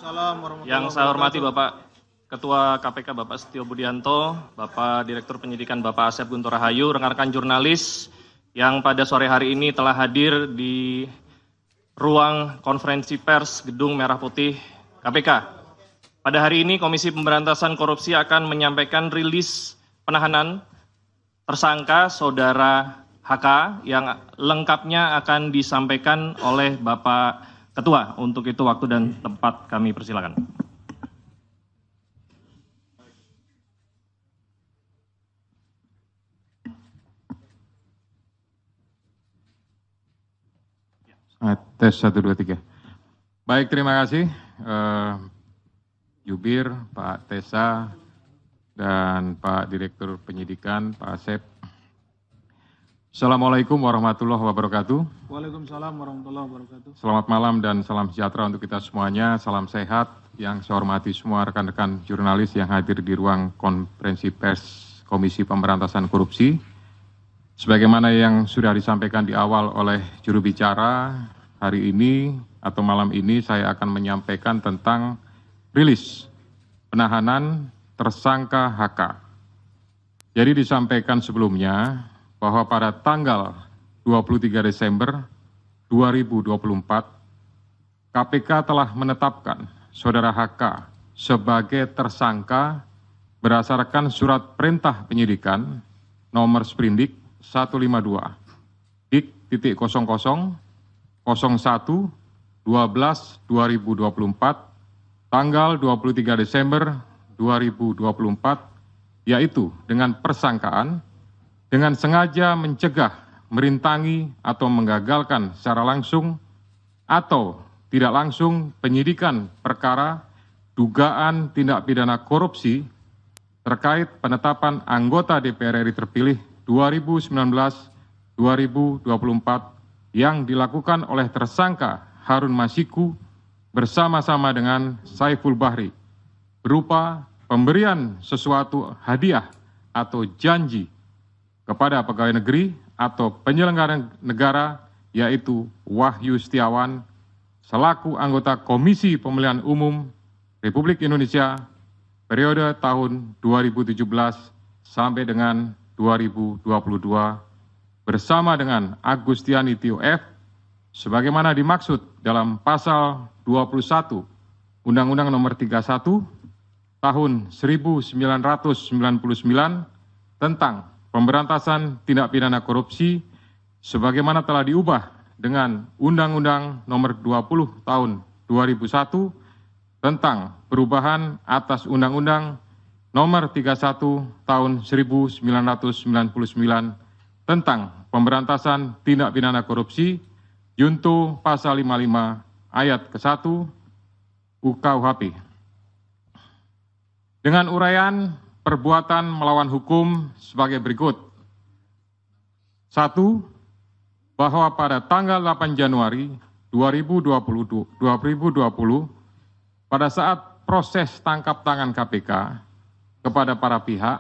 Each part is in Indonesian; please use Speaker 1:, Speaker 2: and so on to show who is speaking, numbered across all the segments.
Speaker 1: Waalaikumsalam warahmatullahi
Speaker 2: Yang saya hormati
Speaker 1: wabarakatuh.
Speaker 2: Bapak Ketua KPK Bapak Setio Budianto, Bapak Direktur Penyidikan Bapak Asep Guntur Rahayu, rekan-rekan jurnalis yang pada sore hari ini telah hadir di ruang konferensi pers Gedung Merah Putih KPK. Pada hari ini Komisi Pemberantasan Korupsi akan menyampaikan rilis penahanan tersangka Saudara HK yang lengkapnya akan disampaikan oleh Bapak Ketua. Untuk itu waktu dan tempat kami persilakan.
Speaker 3: Tes 1, 2, 3. Baik, terima kasih Jubir, Pak Tesa, dan Pak Direktur Penyidikan, Pak Asep. Assalamualaikum warahmatullahi wabarakatuh.
Speaker 1: Waalaikumsalam warahmatullahi wabarakatuh.
Speaker 3: Selamat malam dan salam sejahtera untuk kita semuanya. Salam sehat yang saya hormati semua rekan-rekan jurnalis yang hadir di ruang konferensi pers Komisi Pemberantasan Korupsi. Sebagaimana yang sudah disampaikan di awal oleh juru bicara, hari ini atau malam ini saya akan menyampaikan tentang rilis penahanan tersangka HK. Jadi disampaikan sebelumnya bahwa pada tanggal 23 Desember 2024, KPK telah menetapkan Saudara HK sebagai tersangka berdasarkan surat perintah penyidikan nomor sprindik 152 dik.01/12/2024 tanggal 23 Desember 2024, yaitu dengan persangkaan dengan sengaja mencegah, merintangi atau menggagalkan secara langsung atau tidak langsung penyidikan perkara dugaan tindak pidana korupsi terkait penetapan anggota DPR RI terpilih 2019-2024 yang dilakukan oleh tersangka Harun Masiku bersama-sama dengan Saiful Bahri berupa pemberian sesuatu hadiah atau janji kepada pegawai negeri atau penyelenggara negara, yaitu Wahyu Setiawan selaku anggota Komisi Pemilihan Umum Republik Indonesia periode tahun 2017 sampai dengan 2022 bersama dengan Agustiani Tio F sebagaimana dimaksud dalam pasal 21 Undang-Undang Nomor 31 Tahun 1999 tentang pemberantasan tindak pidana korupsi sebagaimana telah diubah dengan Undang-Undang Nomor 20 Tahun 2001 tentang perubahan atas Undang-Undang Nomor 31 Tahun 1999 tentang pemberantasan tindak pidana korupsi junto pasal 55 ayat ke-1 UKUHP. Dengan uraian perbuatan melawan hukum sebagai berikut. 1. Bahwa pada tanggal 8 Januari 2020 pada saat proses tangkap tangan KPK kepada para pihak,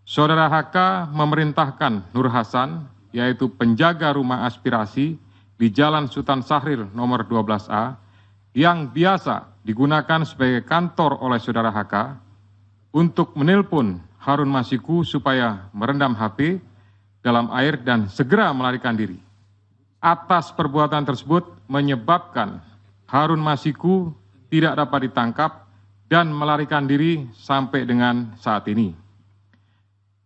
Speaker 3: Saudara HK memerintahkan Nur Hasan, yaitu penjaga rumah aspirasi di Jalan Sultan Syahrir nomor 12A, yang biasa digunakan sebagai kantor oleh Saudara HK, untuk menelpon Harun Masiku supaya merendam HP dalam air dan segera melarikan diri. Atas perbuatan tersebut menyebabkan Harun Masiku tidak dapat ditangkap dan melarikan diri sampai dengan saat ini.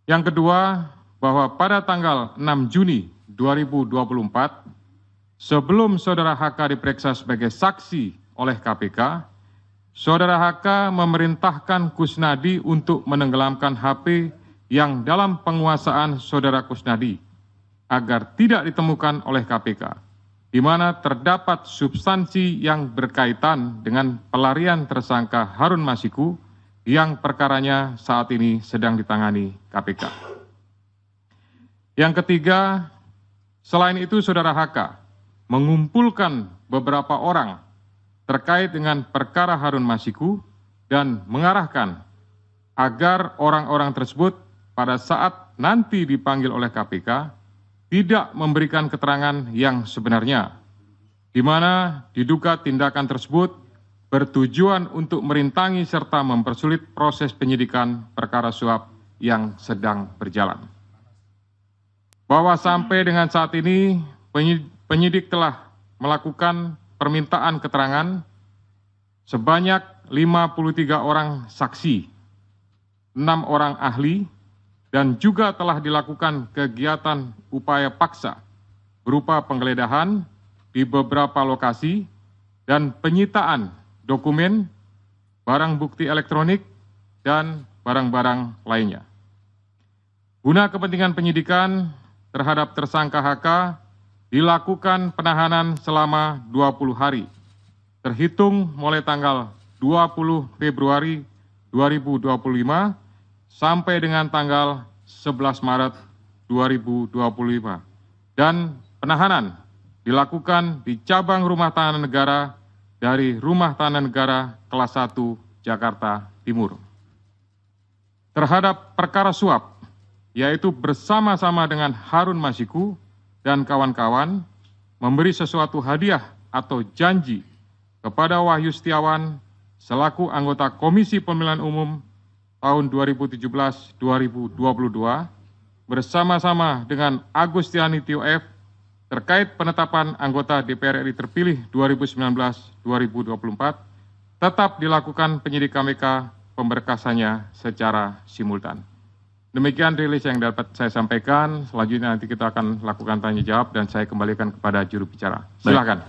Speaker 3: Yang kedua, bahwa pada tanggal 6 Juni 2024, sebelum Saudara HK diperiksa sebagai saksi oleh KPK, Saudara HK memerintahkan Kusnadi untuk menenggelamkan HP yang dalam penguasaan Saudara Kusnadi agar tidak ditemukan oleh KPK, di mana terdapat substansi yang berkaitan dengan pelarian tersangka Harun Masiku yang perkaranya saat ini sedang ditangani KPK. Yang ketiga, selain itu Saudara HK mengumpulkan beberapa orang terkait dengan perkara Harun Masiku dan mengarahkan agar orang-orang tersebut pada saat nanti dipanggil oleh KPK tidak memberikan keterangan yang sebenarnya, di mana diduga tindakan tersebut bertujuan untuk merintangi serta mempersulit proses penyidikan perkara suap yang sedang berjalan. Bahwa sampai dengan saat ini penyidik telah melakukan permintaan keterangan sebanyak 53 orang saksi, 6 orang ahli, dan juga telah dilakukan kegiatan upaya paksa berupa penggeledahan di beberapa lokasi dan penyitaan dokumen, barang bukti elektronik, dan barang-barang lainnya. Guna kepentingan penyidikan terhadap tersangka HK dilakukan penahanan selama 20 hari, terhitung mulai tanggal 20 Februari 2025 sampai dengan tanggal 11 Maret 2025. Dan penahanan dilakukan di cabang rumah tahanan negara dari Rumah Tahanan Negara kelas 1 Jakarta Timur. Terhadap perkara suap, yaitu bersama-sama dengan Harun Masiku dan kawan-kawan memberi sesuatu hadiah atau janji kepada Wahyu Setiawan selaku anggota Komisi Pemilihan Umum tahun 2017-2022 bersama-sama dengan Agustiani Tio F terkait penetapan anggota DPR RI terpilih 2019-2024 tetap dilakukan penyidik KPK pemberkasannya secara simultan. Demikian rilis yang dapat saya sampaikan. Selanjutnya nanti kita akan lakukan tanya jawab dan saya kembalikan kepada juru bicara. Silakan.